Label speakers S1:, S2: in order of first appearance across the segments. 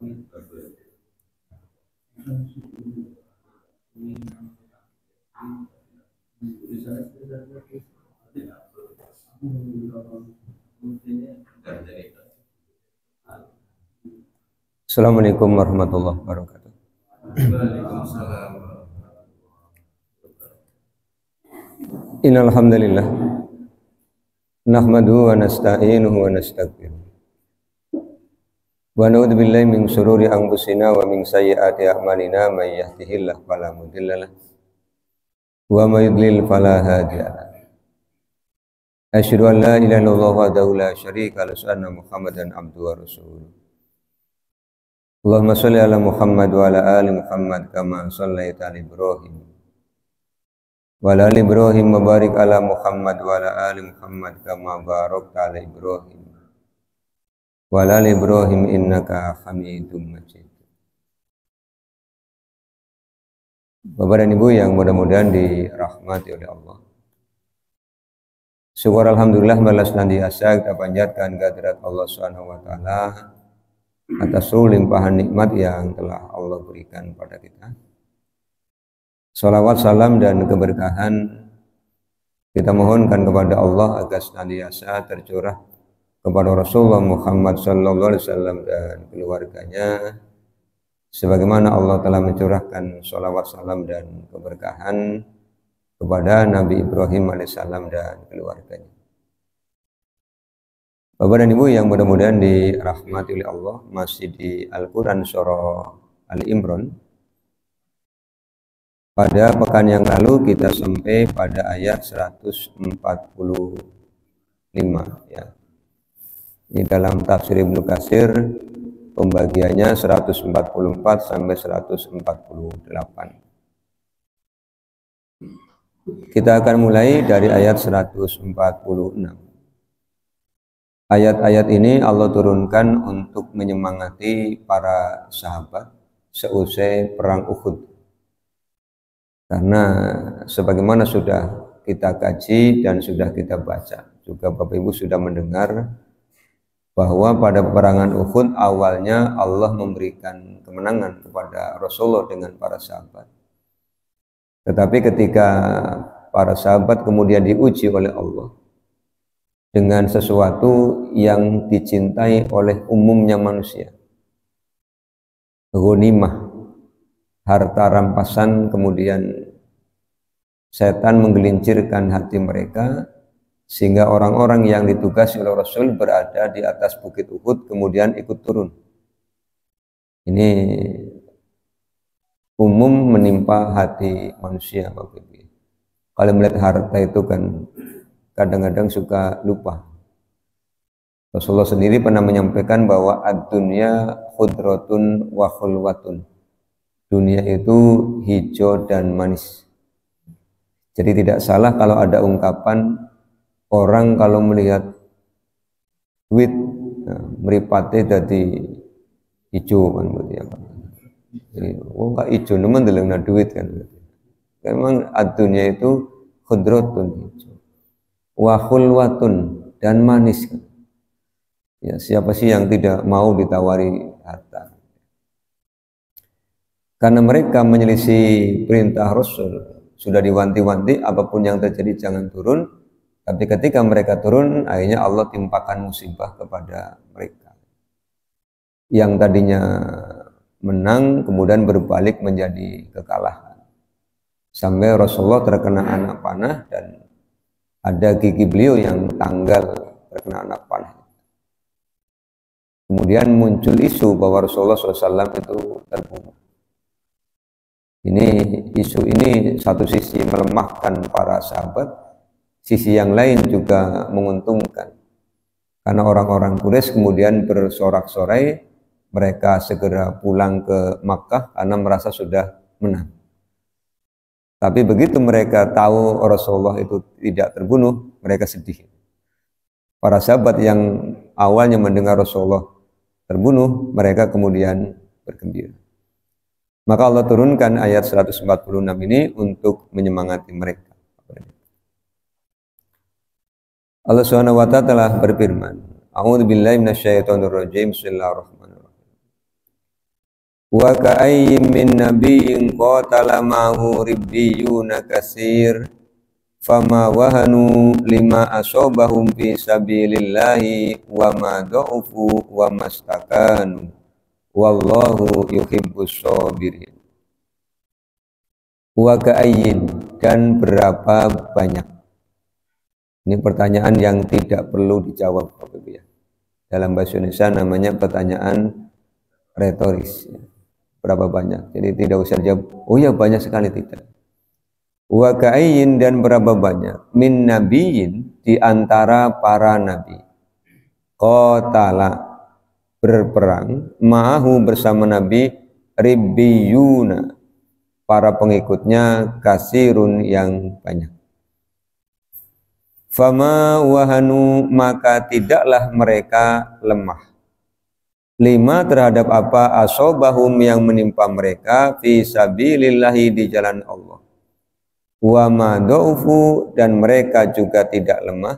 S1: Assalamualaikum warahmatullahi wabarakatuh. Innal hamdalillah nahmaduhu wa nasta'inuhu wa nastaghfiruh wa na'udzu billahi min shururi anfusina wa min sayyiati a'malina may yahdihillahu fala mudhillalah wa may yudlil fala hadiyalah. Asyhadu an la ilaha illallah wahdahu la syarika lahu wa anna Muhammadan abduhu wa rasuluh. Allahumma shalli ala Muhammad wa ala ali Muhammad kama shallaita ala Ibrahim wa ala ali Ibrahim wa barik ala Muhammad wa ala ali Muhammad kama barakta ala Ibrahim wa ala ali Ibrahim innaka Hamidum Majid. Bapak dan Ibu yang mudah-mudahan dirahmati oleh Allah. Syukur alhamdulillah balas senantiasa kita panjatkan kehadirat Allah Subhanahu wa taala atas seluruh limpahan nikmat yang telah Allah berikan pada kita. Salawat, salam dan keberkahan kita mohonkan kepada Allah agar senantiasa tercurah kepada Rasulullah Muhammad sallallahu alaihi wasallam dan keluarganya, sebagaimana Allah telah mencurahkan salawat, salam dan keberkahan kepada Nabi Ibrahim alaihissalam dan keluarganya. Bapak dan Ibu yang mudah-mudahan dirahmati oleh Allah, masih di Al-Quran surah Al-Imran. Pada pekan yang lalu kita sampai pada ayat 145 ya. Ini dalam tafsir Ibnu Katsir pembagiannya 144 sampai 148. Kita akan mulai dari ayat 146. Ayat-ayat ini Allah turunkan untuk menyemangati para sahabat seusai perang Uhud. Karena sebagaimana sudah kita kaji dan sudah kita baca, juga Bapak Ibu sudah mendengar bahwa pada peperangan Uhud awalnya Allah memberikan kemenangan kepada Rasulullah dengan para sahabat. Tetapi ketika para sahabat kemudian diuji oleh Allah dengan sesuatu yang dicintai oleh umumnya manusia, ghanimah, harta rampasan, kemudian setan menggelincirkan hati mereka sehingga orang-orang yang ditugasi oleh Rasul berada di atas bukit Uhud kemudian ikut turun. Ini umum menimpa hati manusia, Bapak Ibu. Kalau melihat harta itu kan kadang-kadang suka lupa. Rasulullah sendiri pernah menyampaikan bahwa ad-dunya khudratun wa khulwatun. Dunia itu hijau dan manis. Jadi tidak salah kalau ada ungkapan orang kalau melihat duit mripate dadi hijau kan berarti apa? Oh enggak hijau, nemen delengna duit kan. Memang ad-dunya itu khudratun, wa khulwatun, dan manis kan. Ya, siapa sih yang tidak mau ditawari harta? Karena mereka menyelisih perintah Rasul, sudah diwanti-wanti apapun yang terjadi jangan turun, tapi ketika mereka turun akhirnya Allah timpakan musibah kepada mereka. Yang tadinya menang kemudian berbalik menjadi kekalahan. Sampai Rasulullah terkena anak panah dan ada gigi beliau yang tanggal terkena anak panah. Kemudian muncul isu bahwa Rasulullah SAW itu terbunuh. Ini isu ini satu sisi melemahkan para sahabat, sisi yang lain juga menguntungkan. Karena orang-orang Quraisy kemudian bersorak-sorai, mereka segera pulang ke Makkah karena merasa sudah menang. Tapi begitu mereka tahu Rasulullah itu tidak terbunuh, mereka sedih. Para sahabat yang awalnya mendengar Rasulullah terbunuh, mereka kemudian bergembira. Maka Allah turunkan ayat 146 ini untuk menyemangati mereka. Allah Subhanahu wa taala telah berfirman, A'udzu billahi minasyaitonir rajim. Bismillahirrahmanirrahim. Wa ka'ayyin min nabiyyin qatala ma'ahu ribbiyuna katsir fama wahanu lima asobahum fi sabilillahi wa ma dha'ufu wa mastakanu wallahu yuhibbus sabirin. Wa ka'ayyin, dan berapa banyak. Ini pertanyaan yang tidak perlu dijawab Bapak Ibu ya. Dalam bahasa Indonesia namanya pertanyaan retoris ya. Berapa banyak, jadi tidak usah jawab oh ya banyak sekali, tidak. Wa ka'ayyin, dan berapa banyak, min nabiyyin, di antara para nabi, qatala, berperang, ma'ahu, bersama nabi, ribbiyuna, para pengikutnya, kasirun, yang banyak. Fama wahanu, maka tidaklah mereka lemah, lima, terhadap apa, asobahum, yang menimpa mereka, fi sabilillahi, di jalan Allah. Wa ma dha'ufu, dan mereka juga tidak lemah,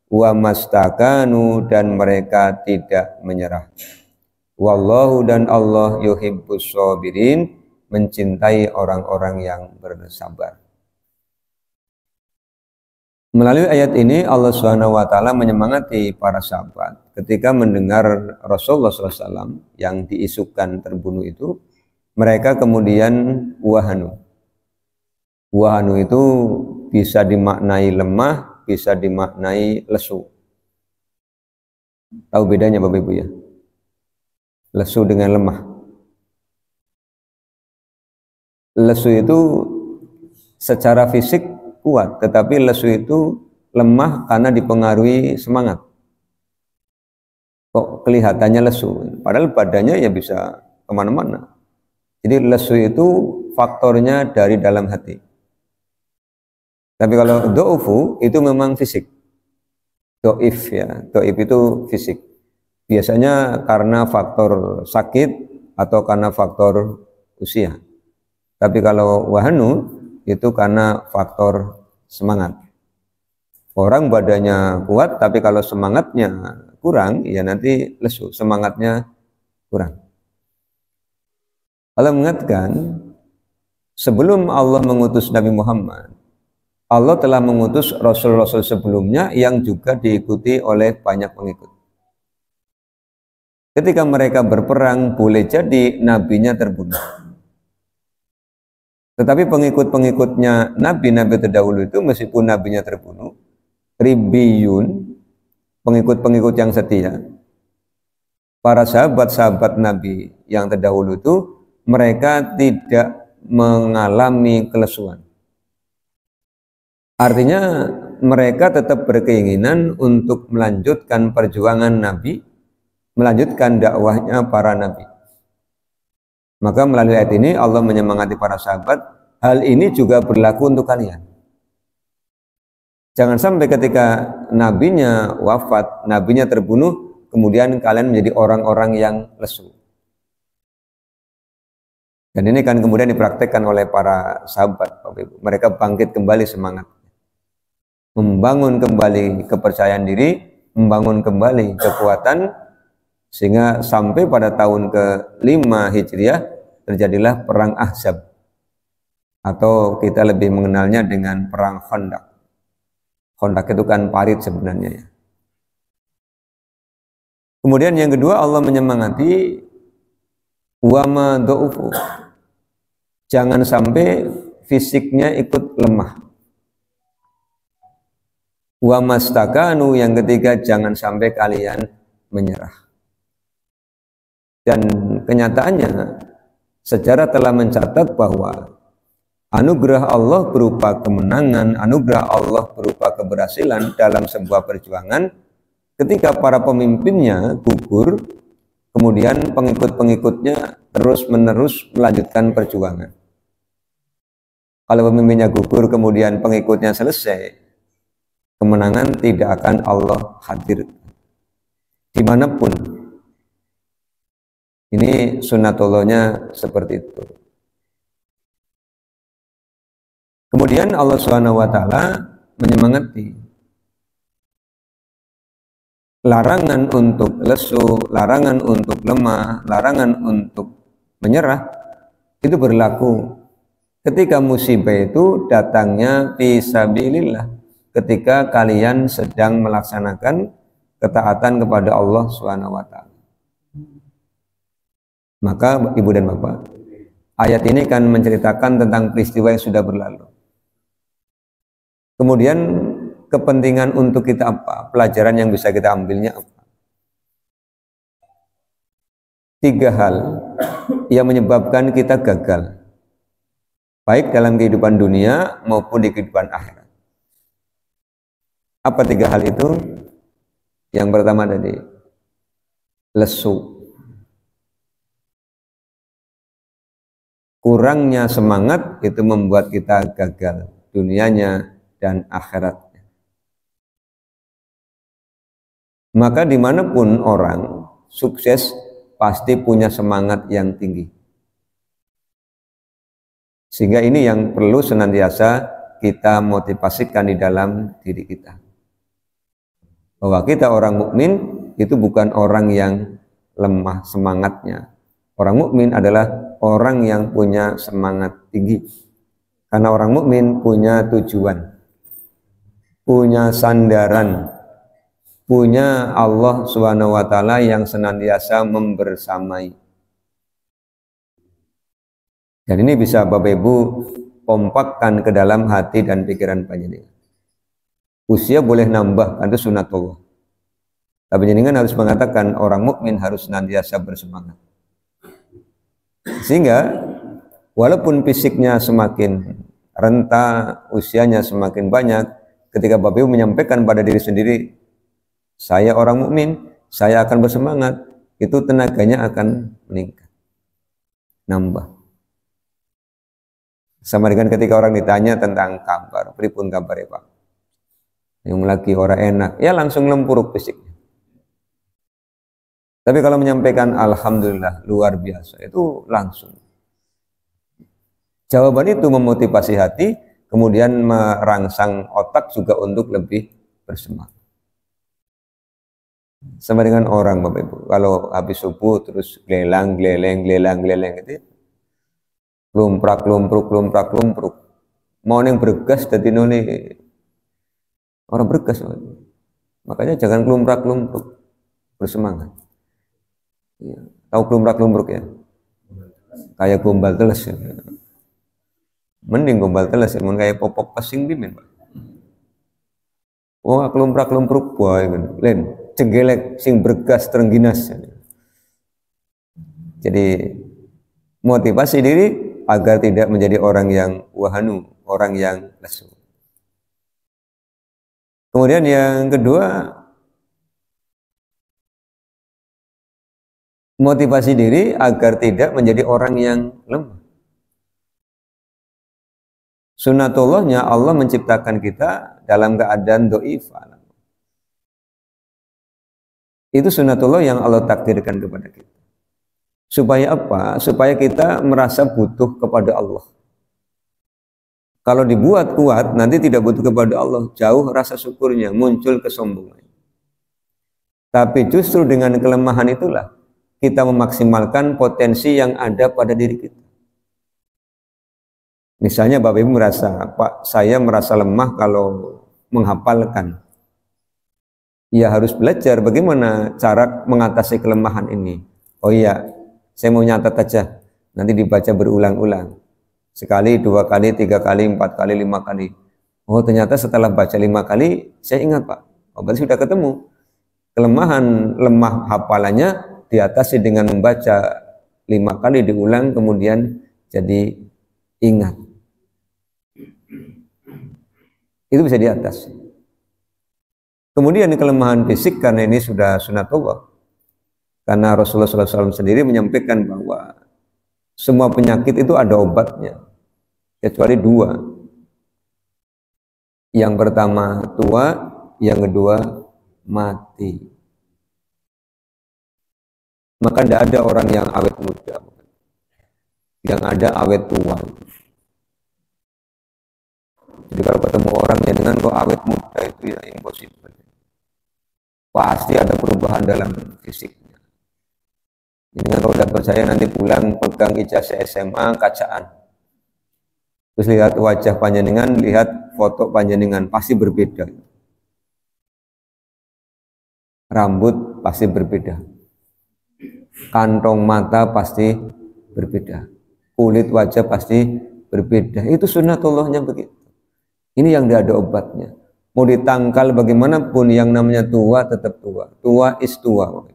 S1: wa mastakanu, dan mereka tidak menyerah. Wallahu, dan Allah, yuhibbus sabirin, mencintai orang-orang yang bersabar. Melalui ayat ini Allah Subhanahu wa taala menyemangati para sahabat ketika mendengar Rasulullah SAW yang diisukan terbunuh itu, mereka kemudian wahanu. Wahanu itu bisa dimaknai lemah, bisa dimaknai lesu. Tahu bedanya Bapak Ibu ya? Lesu dengan lemah. Lesu itu secara fisik kuat, tetapi lesu itu lemah karena dipengaruhi semangat. Kok kelihatannya lesu, padahal badannya ya bisa kemana-mana. Jadi lesu itu faktornya dari dalam hati. Tapi kalau do'ufu itu memang fisik. Do'if ya, do'if itu fisik. Biasanya karena faktor sakit atau karena faktor usia. Tapi kalau wahanu itu karena faktor semangat. Orang badannya kuat, tapi kalau semangatnya kurang, ya nanti lesu, semangatnya kurang. Allah mengatakan, sebelum Allah mengutus Nabi Muhammad, Allah telah mengutus Rasul-Rasul sebelumnya yang juga diikuti oleh banyak pengikut. Ketika mereka berperang, boleh jadi nabinya terbunuh. Tetapi pengikut-pengikutnya nabi-nabi terdahulu itu, meskipun nabinya terbunuh, ribbiyun, pengikut-pengikut yang setia, para sahabat-sahabat nabi yang terdahulu itu, mereka tidak mengalami kelesuan. Artinya mereka tetap berkeinginan untuk melanjutkan perjuangan nabi, melanjutkan dakwahnya para nabi. Maka melalui ayat ini Allah menyemangati para sahabat, hal ini juga berlaku untuk kalian. Jangan sampai ketika nabinya wafat, nabinya terbunuh, kemudian kalian menjadi orang-orang yang lesu. Dan ini kan kemudian dipraktekkan oleh para sahabat. Mereka bangkit kembali semangat, membangun kembali kepercayaan diri, membangun kembali kekuatan, sehingga sampai pada tahun ke-5 Hijriah terjadilah perang Ahzab, atau kita lebih mengenalnya dengan perang Khandaq. Khandaq itu kan parit sebenarnya ya. Kemudian yang kedua, Allah menyemangati wa ma dha'ufu, jangan sampai fisiknya ikut lemah. Wa mastakanu, yang ketiga, jangan sampai kalian menyerah. Dan kenyataannya sejarah telah mencatat bahwa anugerah Allah berupa kemenangan, anugerah Allah berupa keberhasilan dalam sebuah perjuangan ketika para pemimpinnya gugur, kemudian pengikut-pengikutnya terus-menerus melanjutkan perjuangan. Kalau pemimpinnya gugur kemudian pengikutnya selesai, kemenangan tidak akan Allah hadir dimanapun. Ini sunnatullahnya seperti itu. Kemudian Allah Subhanahu wa taala menyemangati larangan untuk lesu, larangan untuk lemah, larangan untuk menyerah. Itu berlaku ketika musibah itu datangnya fisabilillah, ketika kalian sedang melaksanakan ketaatan kepada Allah SWT. Maka ibu dan bapak, ayat ini kan menceritakan tentang peristiwa yang sudah berlalu. Kemudian kepentingan untuk kita apa? Pelajaran yang bisa kita ambilnya apa? 3 hal yang menyebabkan kita gagal, baik dalam kehidupan dunia maupun di kehidupan akhirat. Apa 3 hal itu? Yang pertama tadi, lesu. Kurangnya semangat itu membuat kita gagal dunianya dan akhiratnya. Maka dimanapun orang sukses pasti punya semangat yang tinggi. Sehingga ini yang perlu senantiasa kita motivasikan di dalam diri kita. Bahwa kita orang mukmin itu bukan orang yang lemah semangatnya. Orang mukmin adalah orang yang punya semangat tinggi. Karena orang mukmin punya tujuan, punya sandaran, punya Allah SWT yang senantiasa membersamai. Dan ini bisa Bapak Ibu kompakkan ke dalam hati dan pikiran panjenengan. Usia boleh nambah, itu sunatullah. Tapi jenengan harus mengatakan orang mukmin harus senantiasa bersemangat. Sehingga walaupun fisiknya semakin renta, usianya semakin banyak, ketika Bapak Ibu menyampaikan pada diri sendiri, saya orang mukmin, saya akan bersemangat, itu tenaganya akan meningkat, nambah. Sama dengan ketika orang ditanya tentang kabar, pripun kabar ya Pak? Yang lagi orang enak, ya langsung lempuruk fisiknya. Tapi kalau menyampaikan alhamdulillah luar biasa, itu langsung. Jawaban itu memotivasi hati, kemudian merangsang otak juga untuk lebih bersemangat. Sama dengan orang Bapak Ibu, kalau habis subuh terus gelelang gitu, lumprak lumpruk, mau yang bergas dadi none orang bergas. Makanya jangan lumprak lumpruk, bersemangat. Ya, tahu lumprak lumpruk ya? Kayak gombal teles ya. Mending gombal teles ya, mun kayak popok pesing bimin Pak. Wong lumprak lumpruk boy len cenggelek sing bergas terengginas. Jadi motivasi diri agar tidak menjadi orang yang wahanu, orang yang lesu. Kemudian yang kedua, motivasi diri agar tidak menjadi orang yang lemah. Sunatullahnya Allah menciptakan kita dalam keadaan do'ifah. Itu sunatullah yang Allah takdirkan kepada kita. Supaya apa? Supaya kita merasa butuh kepada Allah. Kalau dibuat kuat, nanti tidak butuh kepada Allah. Jauh rasa syukurnya, muncul kesombongan. Tapi justru dengan kelemahan itulah kita memaksimalkan potensi yang ada pada diri kita. Misalnya Bapak Ibu merasa, Pak, saya merasa lemah kalau menghafalkan. Ya harus belajar bagaimana cara mengatasi kelemahan ini. Oh iya, saya mau nyatat aja, nanti dibaca berulang-ulang. Sekali, 2 kali, 3 kali, 4 kali, 5 kali. Oh ternyata setelah baca 5 kali, saya ingat Pak, oh berarti sudah ketemu. Kelemahan lemah hafalannya diatasi dengan membaca 5 kali diulang, kemudian jadi ingat. Itu bisa diatasi. Kemudian kelemahan fisik, karena ini sudah sunatullah. Karena Rasulullah SAW sendiri menyampaikan bahwa semua penyakit itu ada obatnya, kecuali 2. Yang pertama tua, yang kedua mati. Maka tidak ada orang yang awet muda, yang ada awet tua. Jadi kalau ketemu orang yang dengan kok awet muda itu ya impossible. Pasti ada perubahan dalam fisiknya. Ini kalau udah percaya nanti pulang pegang ijazah SMA kacaan. Terus lihat wajah panjenengan, lihat foto panjenengan, pasti berbeda. Rambut pasti berbeda. Kantong mata pasti berbeda. Kulit wajah pasti berbeda. Itu sunnatullahnya begitu. Ini yang tidak ada obatnya. Mau ditangkal bagaimanapun yang namanya tua tetap tua. Tua is tua.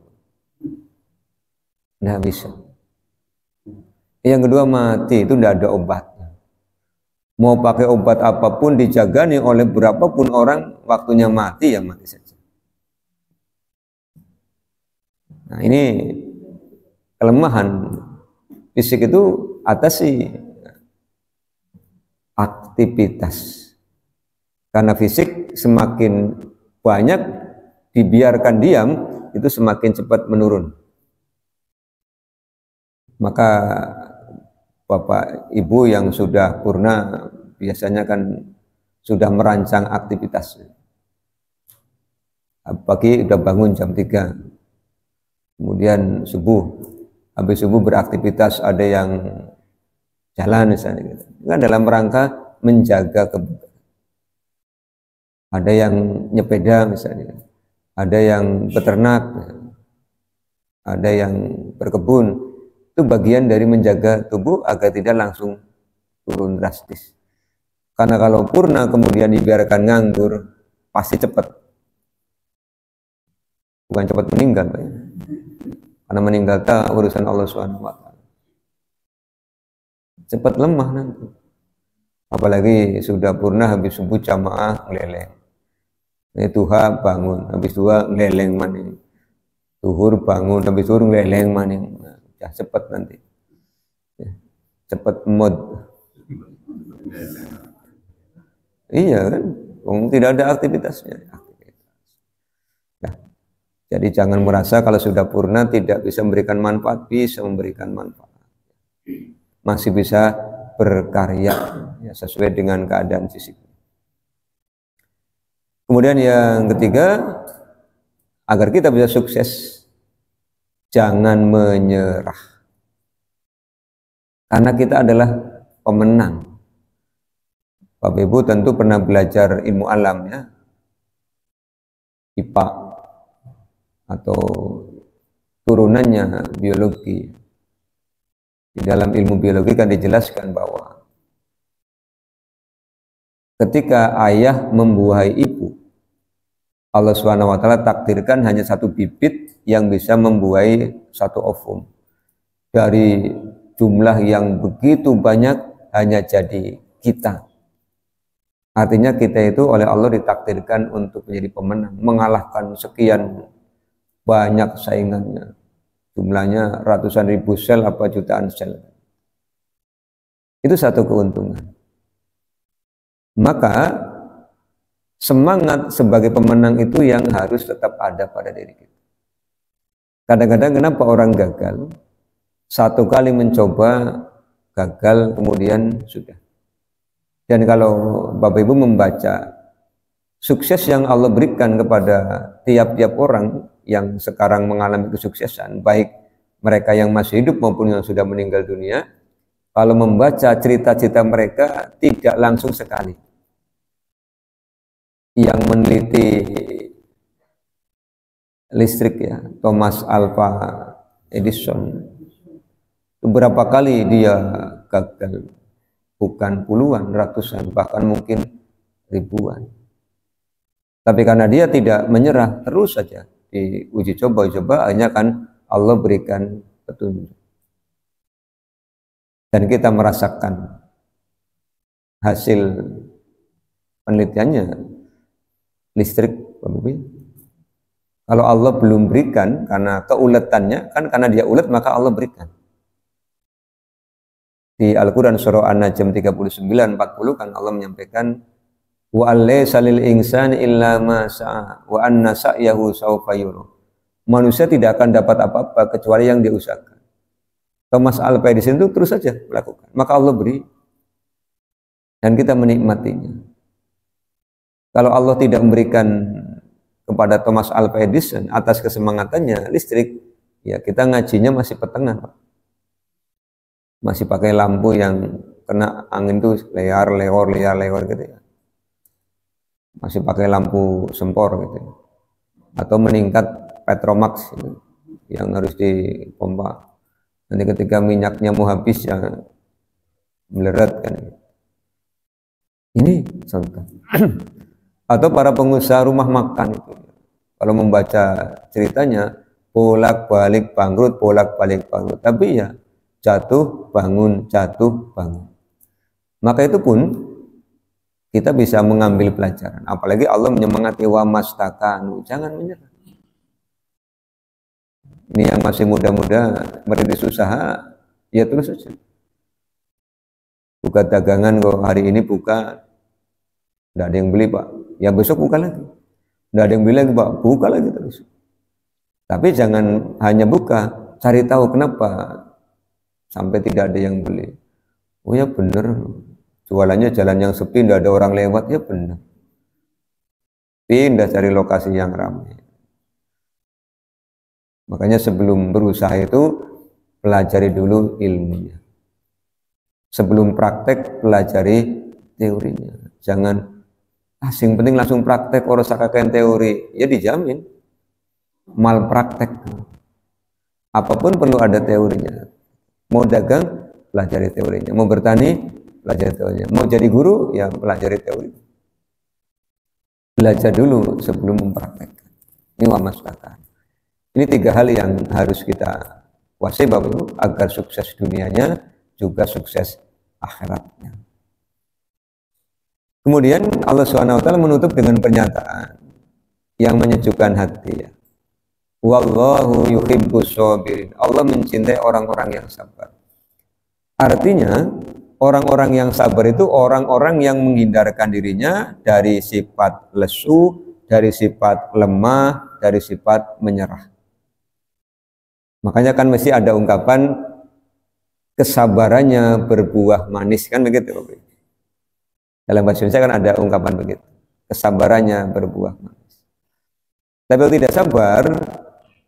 S1: Nggak bisa. Yang kedua mati itu tidak ada obatnya. Mau pakai obat apapun dijagani oleh berapapun orang, waktunya mati ya mati saja. Nah ini kelemahan fisik itu atasi aktivitas. Karena fisik semakin banyak dibiarkan diam, itu semakin cepat menurun. Maka Bapak Ibu yang sudah purna biasanya kan sudah merancang aktivitas. Pagi udah bangun jam 3, kemudian subuh, habis subuh beraktivitas, ada yang jalan misalnya gitu. Kan dalam rangka menjaga kebugaran. Ada yang nyepeda misalnya, ada yang beternak, ada yang berkebun. Itu bagian dari menjaga tubuh agar tidak langsung turun drastis. Karena kalau purna kemudian dibiarkan nganggur, pasti cepat. Bukan cepat meninggal, Pak. Karena meninggal tak urusan Allah SWT. Cepat lemah nanti. Apalagi sudah purna habis subuh jamaah ngeleleng. Ini duha bangun, habis duha ngeleleng maning. Zuhur bangun, habis zuhur ngeleleng maning. Ya cepat nanti. Ya, cepat mod. Iya kan? Tidak ada aktivitasnya. Nah, jadi jangan merasa kalau sudah purna tidak bisa memberikan manfaat, bisa memberikan manfaat. Masih bisa berkarya ya, sesuai dengan keadaan fisik. Kemudian yang ketiga, agar kita bisa sukses, jangan menyerah. Karena kita adalah pemenang. Bapak Ibu tentu pernah belajar ilmu alam ya, IPA atau turunannya biologi. Di dalam ilmu biologi kan dijelaskan bahwa ketika ayah membuahi ibu, Allah SWT takdirkan hanya satu bibit yang bisa membuahi satu ovum. Dari jumlah yang begitu banyak hanya jadi kita. Artinya kita itu oleh Allah ditakdirkan untuk menjadi pemenang, mengalahkan sekian banyak saingannya. Jumlahnya ratusan ribu sel apa jutaan sel. Itu satu keuntungan. Maka semangat sebagai pemenang itu yang harus tetap ada pada diri kita. Kadang-kadang kenapa orang gagal? Satu kali mencoba, gagal, kemudian sudah. Dan kalau Bapak Ibu membaca sukses yang Allah berikan kepada tiap-tiap orang yang sekarang mengalami kesuksesan, baik mereka yang masih hidup maupun yang sudah meninggal dunia, kalau membaca cerita-cerita mereka tidak langsung sekali. Yang meneliti listrik ya, Thomas Alva Edison, beberapa kali dia gagal, bukan puluhan, ratusan, bahkan mungkin ribuan. Tapi karena dia tidak menyerah, terus saja diuji coba, akhirnya kan Allah berikan petunjuk. Dan kita merasakan hasil penelitiannya, listrik, kalau Allah belum berikan, karena keuletannya, kan karena dia ulet maka Allah berikan. Di Al-Quran surah An-Najm 39-40 kan Allah menyampaikan wa allaysa lil insani illa ma sa'a wa anna sa'yahu sawfa yura. Manusia tidak akan dapat apa-apa kecuali yang dia usahakan. Thomas Alva Edison itu terus saja melakukan, maka Allah beri dan kita menikmatinya. Kalau Allah tidak memberikan kepada Thomas Alva Edison atas kesemangatannya listrik, Ya kita ngajinya masih petengah, Pak. Masih pakai lampu yang kena angin tuh leor gitu ya. Masih pakai lampu sempor gitu ya. Atau meningkat Petromax gitu, yang harus dipompa. Nanti ketika minyaknya mau habis ya meleret kan. Ini contoh. Atau para pengusaha rumah makan itu. Kalau membaca ceritanya bolak-balik bangkrut, bolak-balik bangkrut. Tapi ya jatuh, bangun, jatuh, bangun. Maka itu pun kita bisa mengambil pelajaran. Apalagi Allah menyemangati wa mastakanu, jangan menyerah. Ini yang masih muda-muda merintis usaha, ya terus saja. Buka dagangan kok hari ini buka, tidak ada yang beli Pak. Ya besok buka lagi. Tidak ada yang beli lagi Pak, buka lagi terus. Tapi jangan hanya buka, cari tahu kenapa sampai tidak ada yang beli. Oh ya benar, jualannya jalan yang sepi, tidak ada orang lewat, ya benar. Pindah cari lokasi yang ramai. Makanya sebelum berusaha itu pelajari dulu ilmunya. Sebelum praktek pelajari teorinya. Jangan asing penting langsung praktek orang sakakan teori, ya dijamin malpraktek. Apapun perlu ada teorinya. Mau dagang, pelajari teorinya. Mau bertani, pelajari teorinya. Mau jadi guru, ya pelajari teori. Belajar dulu sebelum mempraktekkan. Ini wa mastakanu. Ini 3 hal yang harus kita kuasai Bapak Ibu agar sukses dunianya juga sukses akhiratnya. Kemudian Allah SWT menutup dengan pernyataan yang menyejukkan hati ya. Wallahu yuhibbus shabirin. Allah mencintai orang-orang yang sabar. Artinya orang-orang yang sabar itu orang-orang yang menghindarkan dirinya dari sifat lesu, dari sifat lemah, dari sifat menyerah. Makanya kan mesti ada ungkapan kesabarannya berbuah manis, kan begitu Bapak. Dalam bahasa Indonesia kan ada ungkapan begitu, kesabarannya berbuah manis. Tapi kalau tidak sabar,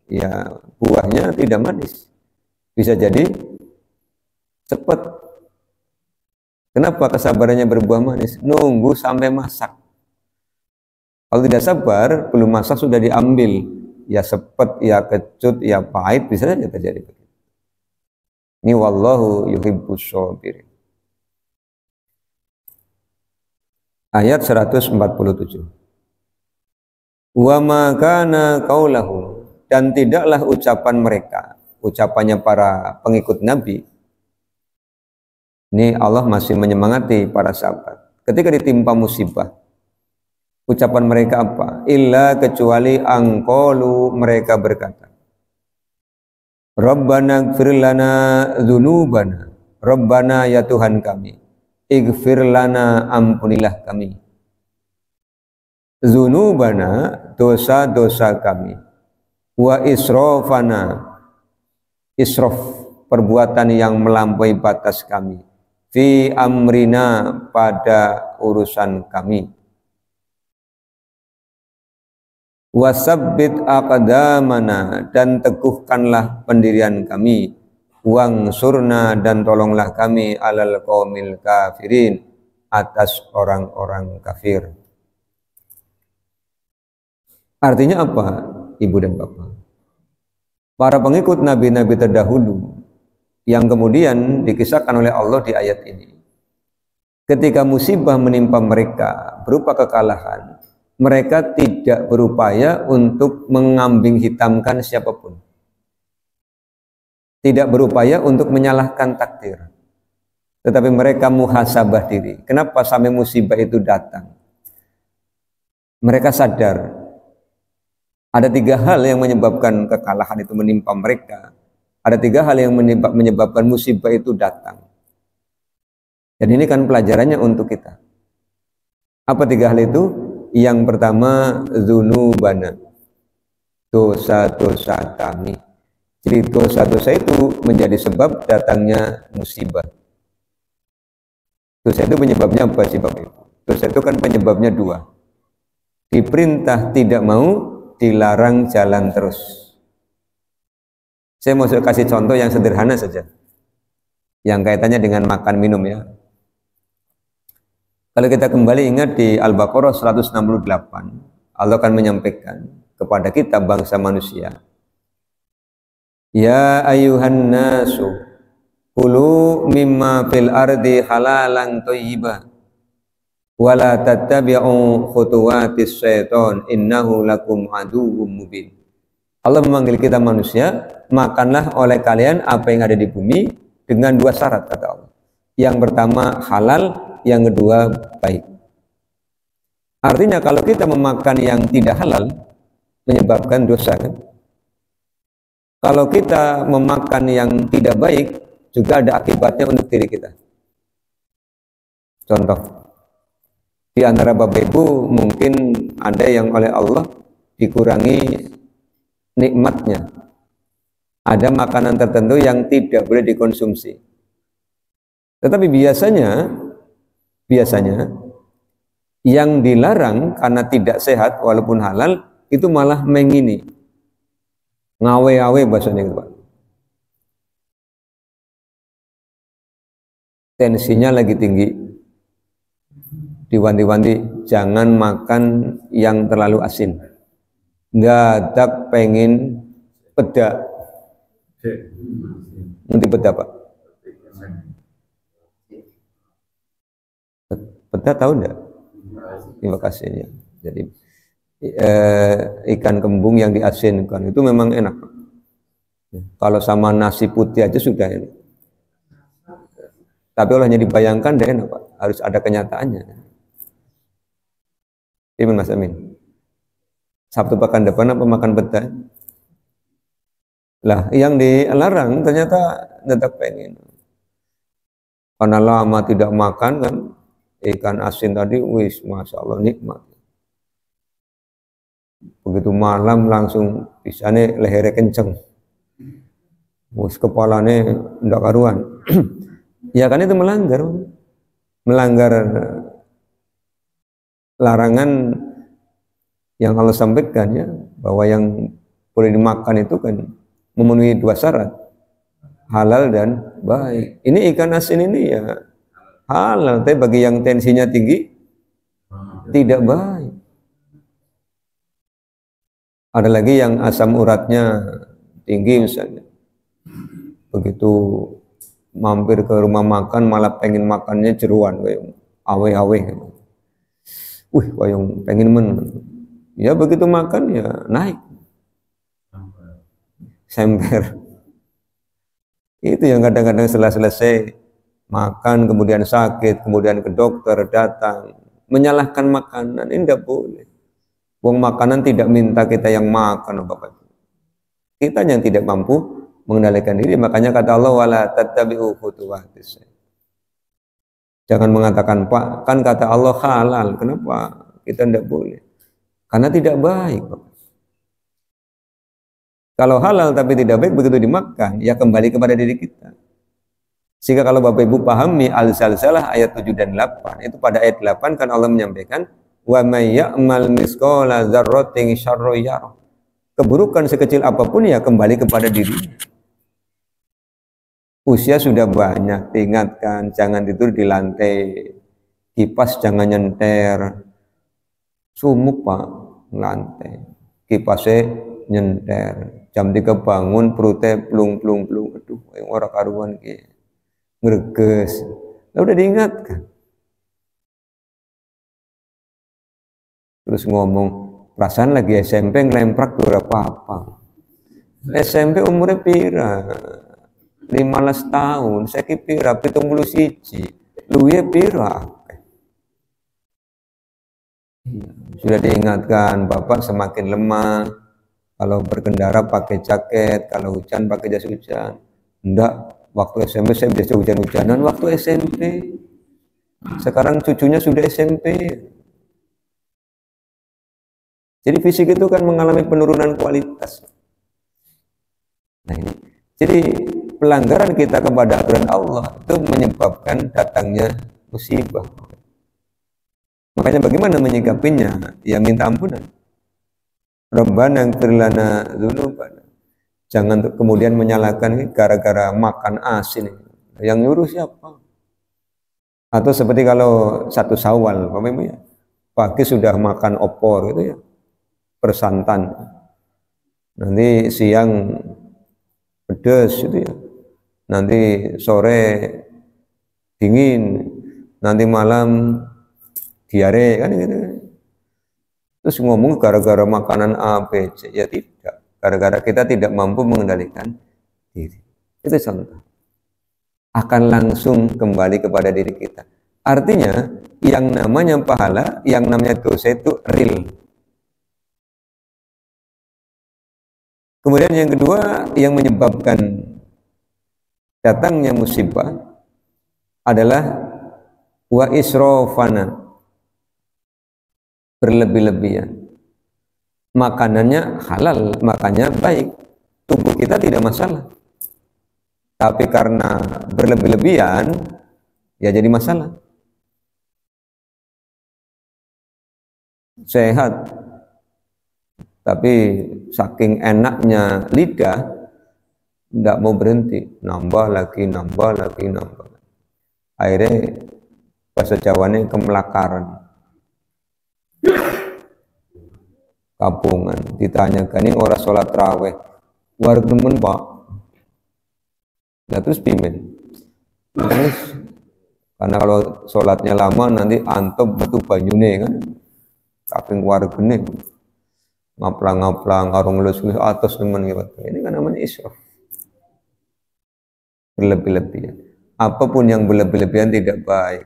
S1: ya buahnya tidak manis, bisa jadi cepat. Kenapa kesabarannya berbuah manis? Nunggu sampai masak. Kalau tidak sabar, belum masak sudah diambil, ya sepet, ya kecut, ya pahit, bisa saja terjadi begitu. Ini wallahu yuhibbus shabirin. Ayat 147. Wa ma kana qaulahum, dan tidaklah ucapan mereka, ucapannya para pengikut Nabi. Ini Allah masih menyemangati para sahabat. Ketika ditimpa musibah, ucapan mereka apa? Illa kecuali angqalu, mereka berkata, Rabbana ighfir lana dzunubana. Rabbana ya Tuhan kami, ighfir lana, ampunilah kami. Dzunubana, dosa-dosa kami. Wa israfana, israf, perbuatan yang melampaui batas kami. Fi amrina, pada urusan kami. Wasabbit aqdamana, dan teguhkanlah pendirian kami. Wangsurna, dan tolonglah kami alal qaumil kafirin, atas orang-orang kafir. Artinya apa Ibu dan Bapak? Para pengikut nabi-nabi terdahulu yang kemudian dikisahkan oleh Allah di ayat ini, ketika musibah menimpa mereka berupa kekalahan, mereka tidak berupaya untuk mengambing hitamkan siapapun, tidak berupaya untuk menyalahkan takdir, tetapi mereka muhasabah diri. Kenapa sampai musibah itu datang? Mereka sadar ada 3 hal yang menyebabkan kekalahan itu menimpa mereka. Ada 3 hal yang menyebabkan musibah itu datang. Dan ini kan pelajarannya untuk kita. Apa 3 hal itu? Yang pertama, dzunubana, dosa-dosa kami. Jadi dosa-dosa itu menjadi sebab datangnya musibah. Dosa itu penyebabnya apa sih Bapak Ibu? Dosa itu kan penyebabnya 2. Diperintah tidak mau, dilarang jalan terus. Saya mau kasih contoh yang sederhana saja, yang kaitannya dengan makan minum ya. Kalau kita kembali ingat di Al-Baqarah 168, Allah akan menyampaikan kepada kita bangsa manusia, ya ayuhan nasu kulu mimma fil ardi halalan thayyiba wala tattabi'u khutuwatis syaiton innahu lakum aduwwum mubin. Allah memanggil kita manusia, makanlah oleh kalian apa yang ada di bumi dengan dua syarat kata Allah. Yang pertama halal, yang kedua baik. Artinya kalau kita memakan yang tidak halal menyebabkan dosa kan? Kalau kita memakan yang tidak baik juga ada akibatnya untuk diri kita. Contoh, di antara Bapak Ibu mungkin ada yang oleh Allah dikurangi nikmatnya. Ada makanan tertentu yang tidak boleh dikonsumsi. Tetapi biasanya yang dilarang karena tidak sehat walaupun halal itu malah mengini. Ngawe-awe bahasanya gitu Pak. Tensinya lagi tinggi. Diwanti-wanti jangan makan yang terlalu asin. Nggak pengen peda. Nanti peda Pak. Peda tahu enggak? Terima kasih ya. Jadi ikan kembung yang diasinkan itu memang enak. Kalau sama nasi putih aja sudah enak. Tapi olehnya dibayangkan tidak enak Pak. Harus ada kenyataannya. Iman Mas Amin. Sabtu pekan depan apa makan peda? Lah, yang dilarang ternyata tetap pengen. Karena lama tidak makan kan, ikan asin tadi, wis, masya Allah nikmat. Begitu malam langsung bisanya lehernya kenceng, wis kepalanya ndak karuan. Ya kan itu melanggar larangan yang Allah sampaikan ya, bahwa yang boleh dimakan itu kan memenuhi dua syarat, halal dan baik. Ini ikan asin ini ya halal, tapi bagi yang tensinya tinggi tidak baik. Ada lagi yang asam uratnya tinggi misalnya, begitu mampir ke rumah makan malah pengen makannya jeruan, awe-awe. Wayung pengen ya begitu makan ya naik semper. Itu yang kadang-kadang setelah selesai makan kemudian sakit, kemudian ke dokter datang menyalahkan makanan. Ini tidak boleh. Wong makanan tidak minta kita yang makan Bapak. Kita yang tidak mampu mengendalikan diri. Makanya kata Allah wala tattabi'u khutuwatis. Jangan mengatakan Pak, kan kata Allah halal. Kenapa kita tidak boleh? Karena tidak baik. Kalau halal tapi tidak baik begitu dimakan, ya kembali kepada diri kita. Sehingga kalau Bapak Ibu pahami Al-Zalzalah ayat 7 dan 8, itu pada ayat 8 kan Allah menyampaikan wa may ya'mal misqala dzarratin syarran yarah. Keburukan sekecil apapun ya kembali kepada diri. Usia sudah banyak, diingatkan jangan tidur di lantai, kipas jangan nyenter, sumuk Pak lantai, kipasnya nyenter, jam 3 bangun perutnya plung, aduh yang orang karuan ki ngereges. Udah diingatkan. Terus ngomong, perasaan lagi SMP ngelemprak berapa apa. SMP umurnya pira? 15 tahun, saya pira 71. Luye pira? Sudah diingatkan, Bapak semakin lemah. Kalau berkendara pakai jaket, kalau hujan pakai jas hujan. Enggak, waktu SMP saya biasa hujan-hujanan waktu SMP. Sekarang cucunya sudah SMP. Jadi fisik itu kan mengalami penurunan kualitas. Nah ini, jadi pelanggaran kita kepada aturan Allah itu menyebabkan datangnya musibah. Makanya bagaimana menyikapinya? Ya minta ampunan. Rabbana ighfir lana dzunubana Jangan kemudian menyalahkan gara-gara makan asin. Yang nyuruh siapa? Atau seperti kalau satu Syawal, Bapak Ibu ya, pagi sudah makan opor gitu ya, bersantan. Nanti siang pedas gitu ya. Nanti sore dingin, nanti malam diare kan gitu. Terus ngomong gara-gara makanan A, B, C, ya tidak. Gara-gara kita tidak mampu mengendalikan diri. Itu contoh. Akan langsung kembali kepada diri kita. Artinya, yang namanya pahala, yang namanya dosa itu real. Kemudian yang kedua, yang menyebabkan datangnya musibah adalah wa israfana, berlebih-lebihan. Makanannya halal, makannya baik, tubuh kita tidak masalah. Tapi karena berlebih-lebihan, ya jadi masalah. Sehat, tapi saking enaknya lidah, tidak mau berhenti, nambah lagi, nambah lagi, nambah. Akhirnya bahasa Jawanya kemelakaran. Kapungan, ditanyakan ini orang sholat raweh, warga temen pak, nah, terus pimen, terus karena kalau sholatnya lama nanti antep betul banyune kan, kaping wargene, ngaplang-ngaplang, karung lulus atas temen gitu, ini kan namanya israf, berlebih-lebihan. Apapun yang berlebih-lebihan tidak baik.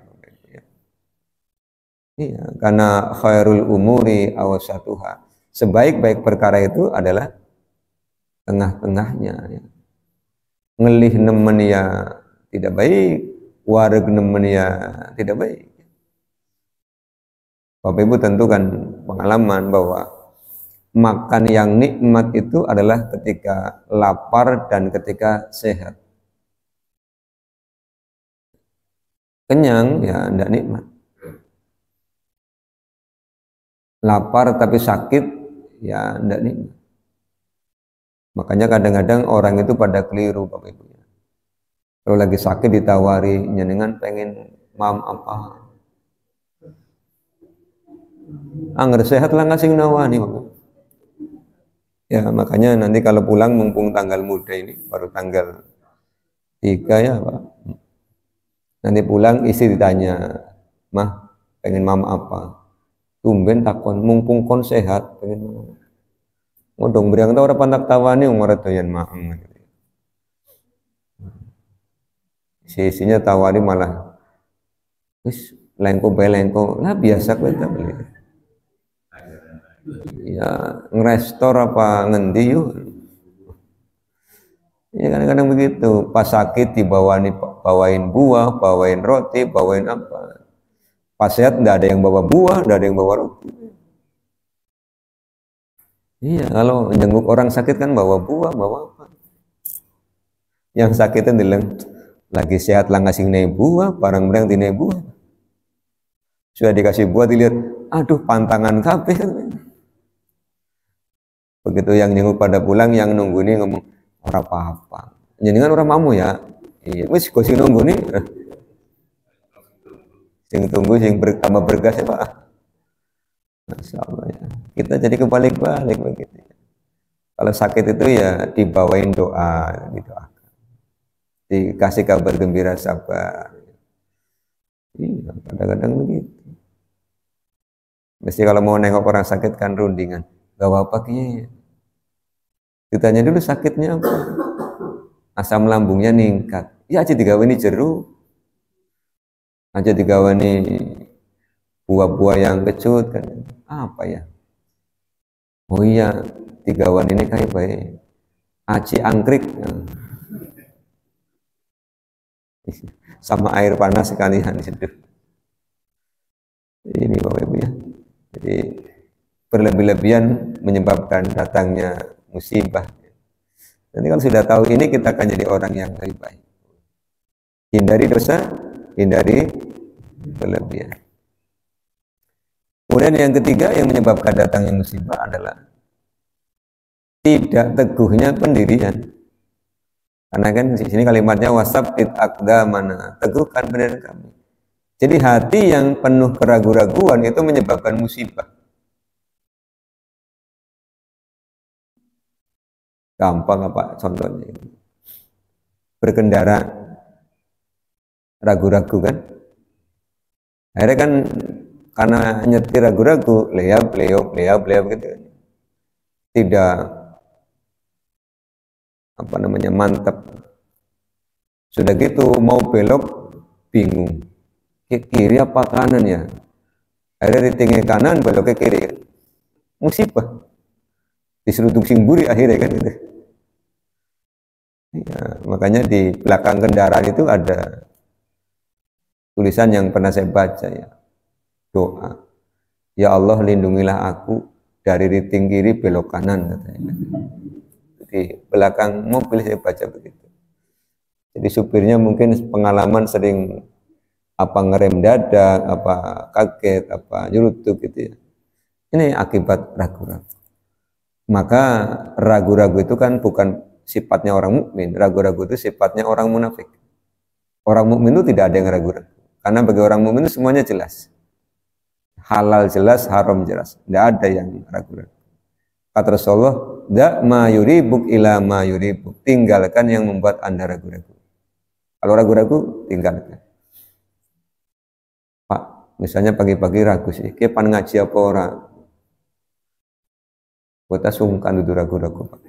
S1: Iya, karena khairul umuri awasatuha. Sebaik-baik perkara itu adalah tengah-tengahnya. Ya. Ngelih nemen ya tidak baik, wareg nemen ya tidak baik. Bapak Ibu tentu kan pengalaman bahwa makan yang nikmat itu adalah ketika lapar dan ketika sehat. Kenyang ya tidak nikmat. Lapar tapi sakit ya tidak nikmat. Makanya kadang-kadang orang itu pada keliru Bapak Ibu. Kalau lagi sakit ditawari nyenengan pengen mam apa. Angger sehat lah ngasih nawani Bapak. Ya makanya nanti kalau pulang mumpung tanggal muda ini baru tanggal 3 ya Pak. Nanti pulang istri ditanya, "Mah, pengen mam apa?" Tumben takon mumpung kon sehat pengen mam. Ngodong beriang tau ora pantak tawani ora doyan maeng. Isinya tawari malah wis lengko bae lengko. Lah biasa kowe ta beli. Ya ngerestor apa ngendi yuk. Ya kadang-kadang begitu, pas sakit bawain buah, bawain roti, bawain apa. Pas sehat enggak ada yang bawa buah, enggak ada yang bawa roti. Iya, kalau jenguk orang sakit kan bawa buah, bawa apa. Yang sakitnya bilang, lagi sehat lah ngasih buah, barang-barang di buah. Sudah dikasih buah dilihat, aduh pantangan kabeh. Begitu yang jenguk pada pulang, yang nunggu ini ngomong, ora apa-apa. Jenengan orang mamu ya? Iya, wis go sing nunggu nih. Sing tunggu sing tambah bergas ya Pak. Masya Allah ya. Kita jadi kebalik-balik begitu. Kalau sakit itu ya dibawain doa, didoakan. Dikasih kabar gembira sabar. Iya, kadang-kadang begitu. Mesti kalau mau nengok orang sakit kan rundingan. Gak apa-apa Ki. Ditanya dulu sakitnya apa? Asam lambungnya ningkat. Ya aja digawani jeruk. Aja digawani buah-buah yang kecut kan. Apa ya? Oh iya, digawan ini kayak baik. Aci angkrik. Sama air panas sekalian diseduh. Ini Bapak Ibu ya. Jadi berlebih-lebihan menyebabkan datangnya musibah. Nanti kalau sudah tahu ini kita akan jadi orang yang lebih baik. Hindari dosa, hindari berlebihan. Kemudian yang ketiga yang menyebabkan datangnya musibah adalah tidak teguhnya pendirian. Karena kan di sini kalimatnya wasabit aqdamana, teguhkan pendirian kami. Jadi hati yang penuh keraguan-raguan itu menyebabkan musibah. Gampang apa contohnya? Berkendara ragu-ragu kan? Akhirnya kan karena nyetir ragu-ragu, leap gitu. Tidak apa namanya mantap. Sudah gitu mau belok bingung. Ke kiri apa kanan ya? Akhirnya ditinggi kanan belok ke kiri. Musibah. Diseruduk singburi akhirnya kan gitu. Ya, makanya di belakang kendaraan itu ada tulisan yang pernah saya baca ya. Doa. Ya Allah lindungilah aku dari riting kiri belok kanan katanya. Di belakang mobil saya baca begitu. Jadi supirnya mungkin pengalaman sering apa ngerem dadak, apa kaget, apa nyeruduk gitu ya. Ini akibat ragu-ragu. Maka ragu-ragu itu kan bukan sifatnya orang mukmin. Ragu-ragu itu sifatnya orang munafik. Orang mukmin itu tidak ada yang ragu-ragu. Karena bagi orang mukmin itu semuanya jelas. Halal jelas, haram jelas. Tidak ada yang ragu-ragu. Kata Rasulullah, "Da ma yuribuk ila ma yuribuk." Tinggalkan yang membuat Anda ragu-ragu. Kalau ragu-ragu, tinggalkan. Pak, misalnya pagi-pagi ragu sih, kayak pan ngaji apa orang? Kita sungkan itu ragu-ragu, Pak.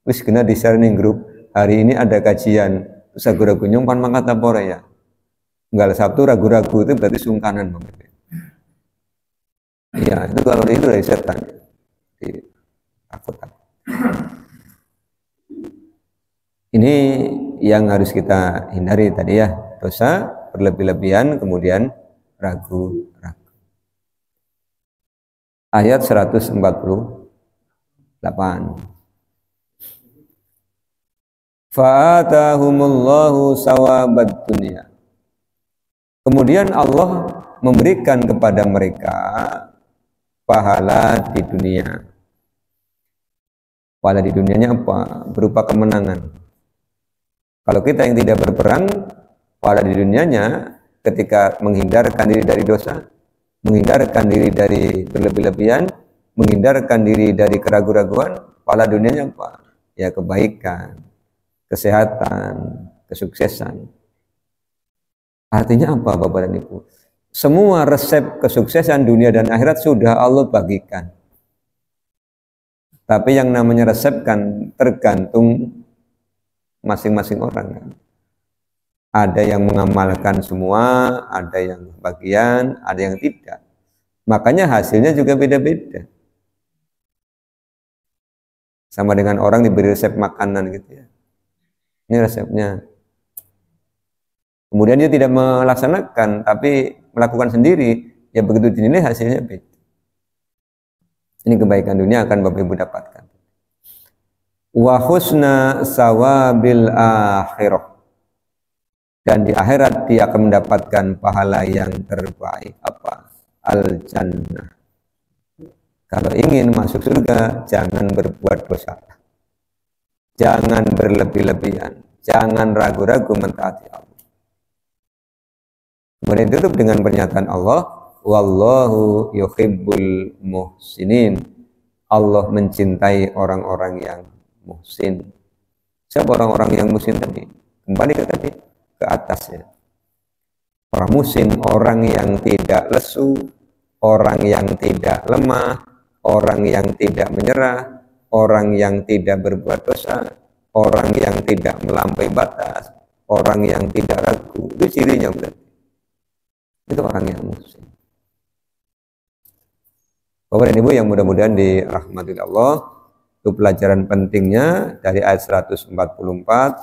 S1: Wis kena di share ning grup, hari ini ada kajian, terus ragu-ragu nyumpan mangkat apa orang ya? Enggak, Sabtu ragu-ragu itu berarti sungkanan, Bang. Ya, itu kalau itu dari setan. Takut. Ini yang harus kita hindari tadi ya, dosa berlebih-lebihan kemudian ragu-ragu. Ayat 148. Fa'atahumullahu sawabad dunya. Kemudian Allah memberikan kepada mereka pahala di dunia. Pahala di dunianya apa? Berupa kemenangan. Kalau kita yang tidak berperang, pahala di dunianya ketika menghindarkan diri dari dosa, menghindarkan diri dari berlebih-lebihan, menghindarkan diri dari keraguan-raguan, pahala dunianya apa? Ya kebaikan, kesehatan, kesuksesan. Artinya apa Bapak dan Ibu? Semua resep kesuksesan dunia dan akhirat sudah Allah bagikan. Tapi yang namanya resep kan tergantung masing-masing orang kan. Ada yang mengamalkan semua, ada yang bagian, ada yang tidak. Makanya hasilnya juga beda-beda. Sama dengan orang diberi resep makanan gitu ya. Ini resepnya. Kemudian dia tidak melaksanakan, tapi melakukan sendiri, ya begitu dinilai hasilnya beda. Ini kebaikan dunia akan Bapak Ibu dapatkan. Wa husna sawabil akhirah. Dan di akhirat dia akan mendapatkan pahala yang terbaik. Apa? Al-jannah. Kalau ingin masuk surga, jangan berbuat dosa. Jangan berlebih-lebihan. Jangan ragu-ragu mentaati Allah. Kemudian ditutup dengan pernyataan Allah, wallahu yuhibbul muhsinin. Allah mencintai orang-orang yang muhsin. Siapa orang-orang yang muhsin tadi? Kembali ke tadi, ke atasnya. Orang muhsin, orang yang tidak lesu, orang yang tidak lemah, orang yang tidak menyerah, orang yang tidak berbuat dosa, orang yang tidak melampaui batas, orang yang tidak ragu. Itu cirinya berarti. Itu orang yang muhsin. Bapak dan Ibu yang mudah-mudahan dirahmati Allah, itu pelajaran pentingnya dari ayat 144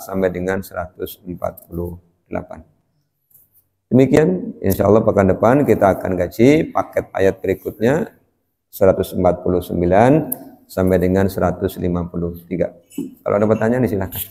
S1: sampai dengan 148. Demikian, insya Allah pekan depan kita akan kaji paket ayat berikutnya 149 sampai dengan 153. Kalau ada pertanyaan silakan.